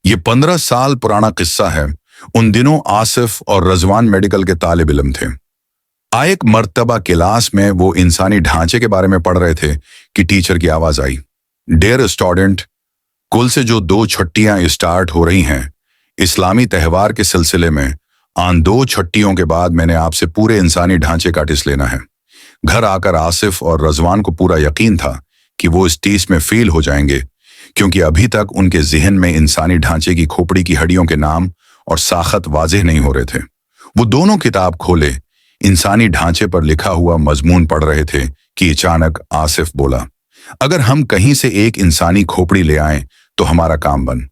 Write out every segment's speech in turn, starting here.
ये 15 साल पुराना किस्सा है। उन दिनों आसिफ और रजवान मेडिकल के तालिब इल्म थे। एक मर्तबा क्लास में वो इंसानी ढांचे के बारे में पढ़ रहे थे कि टीचर की आवाज आई, डियर स्टूडेंट, कल से जो 2 छुट्टियां स्टार्ट हो रही हैं, इस्लामी त्यौहार के सिलसिले में आन 2 छुट्टियों के बाद मैंने आपसे पूरे इंसानी ढांचे का टेस्ट लेना है। घर आकर आसिफ और रजवान को पूरा यकीन था कि वो इस टेस्ट में फेल हो जाएंगे, क्योंकि अभी तक उनके जहन में इंसानी ढांचे की खोपड़ी की हड्डियों के नाम और साखत वाज़ेह नहीं हो रहे थे। वो दोनों किताब खोले, इंसानी ढांचे पर लिखा हुआ मजमून पढ़ रहे थे कि अचानक आसिफ बोला, अगर हम कहीं से एक इंसानी खोपड़ी ले आएं तो हमारा काम बन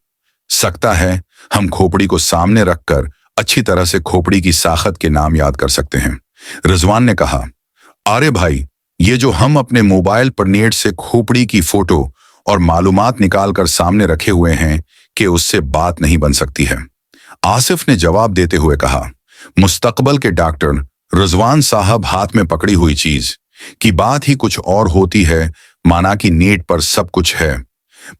सकता है। हम खोपड़ी को सामने रखकर अच्छी तरह से खोपड़ी की साखत के नाम याद कर सकते हैं। रिजवान ने कहा, अरे भाई, ये जो हम अपने मोबाइल पर नेट से खोपड़ी की फोटो और मालूमात निकाल कर सामने रखे हुए हैं कि उससे बात नहीं बन सकती है। आसिफ ने जवाब देते हुए कहा, मुस्तकबल के डॉक्टर रिजवान साहब, हाथ में पकड़ी हुई चीज की बात ही कुछ और होती है, माना कि नेट पर सब कुछ है,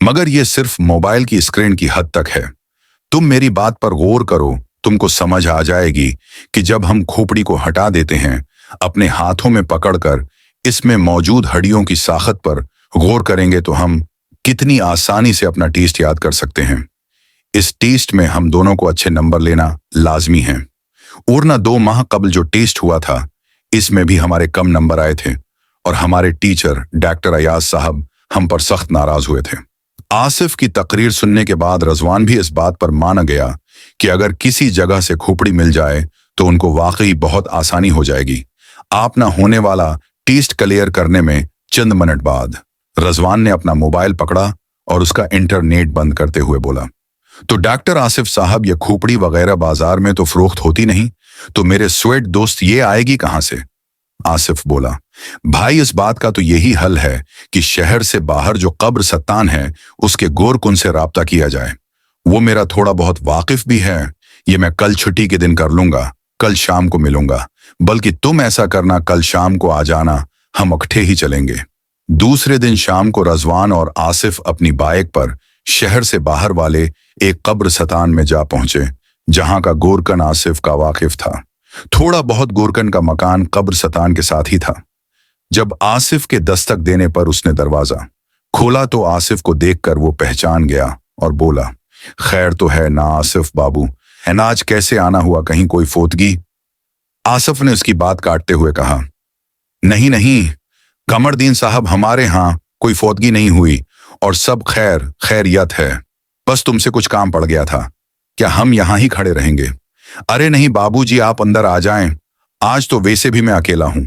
मगर यह सिर्फ मोबाइल की स्क्रीन की हद तक है। तुम मेरी बात पर गौर करो, तुमको समझ आ जाएगी कि जब हम खोपड़ी को हटा देते हैं, अपने हाथों में पकड़कर इसमें मौजूद हड्डियों की साखत पर गौर करेंगे तो हम कितनी आसानी से अपना टेस्ट याद कर सकते हैं। इस टेस्ट में हम दोनों को अच्छे नंबर लेना लाजमी है, और न 2 माह कबल जो टेस्ट हुआ था, इसमें भी हमारे कम नंबर आए थे और हमारे टीचर डॉक्टर अयाज साहब हम पर सख्त नाराज हुए थे। आसिफ की तकरीर सुनने के बाद रजवान भी इस बात पर मान गया कि अगर किसी जगह से खोपड़ी मिल जाए तो उनको वाकई बहुत आसानी हो जाएगी। आप ना होने वाला टेस्ट क्लियर करने में चंद मिनट बाद रजवान ने अपना मोबाइल पकड़ा और उसका इंटरनेट बंद करते हुए बोला, तो डॉक्टर आसिफ साहब, ये खोपड़ी वगैरह बाजार में तो फरोख्त होती नहीं, तो मेरे स्वेट दोस्त ये आएगी कहां से? आसिफ बोला, भाई, इस बात का तो यही हल है कि शहर से बाहर जो कब्र सत्तान है उसके गोरकुन से राब्ता किया जाए। वो मेरा थोड़ा बहुत वाकिफ भी है। ये मैं कल छुट्टी के दिन कर लूंगा, कल शाम को मिलूंगा। बल्कि तुम ऐसा करना, कल शाम को आ जाना, हम इकट्ठे ही चलेंगे। दूसरे दिन शाम को रजवान और आसिफ अपनी बाइक पर शहर से बाहर वाले एक कब्र सतान में जा पहुंचे, जहां का गोरकन आसिफ का वाकिफ था। थोड़ा बहुत गोरकन का मकान कब्र सतान के साथ ही था। जब आसिफ के दस्तक देने पर उसने दरवाजा खोला तो आसिफ को देखकर वो पहचान गया और बोला, खैर तो है ना आसिफ बाबू, अनाज कैसे आना हुआ, कहीं कोई फोतगी? आसिफ ने उसकी बात काटते हुए कहा, नहीं नहीं कमरदीन साहब, हमारे यहाँ कोई फोतगी नहीं हुई और सब खैरियत है। बस तुमसे कुछ काम पड़ गया था, क्या हम यहाँ ही खड़े रहेंगे? अरे नहीं बाबूजी, आप अंदर आ जाएं, आज तो वैसे भी मैं अकेला हूं।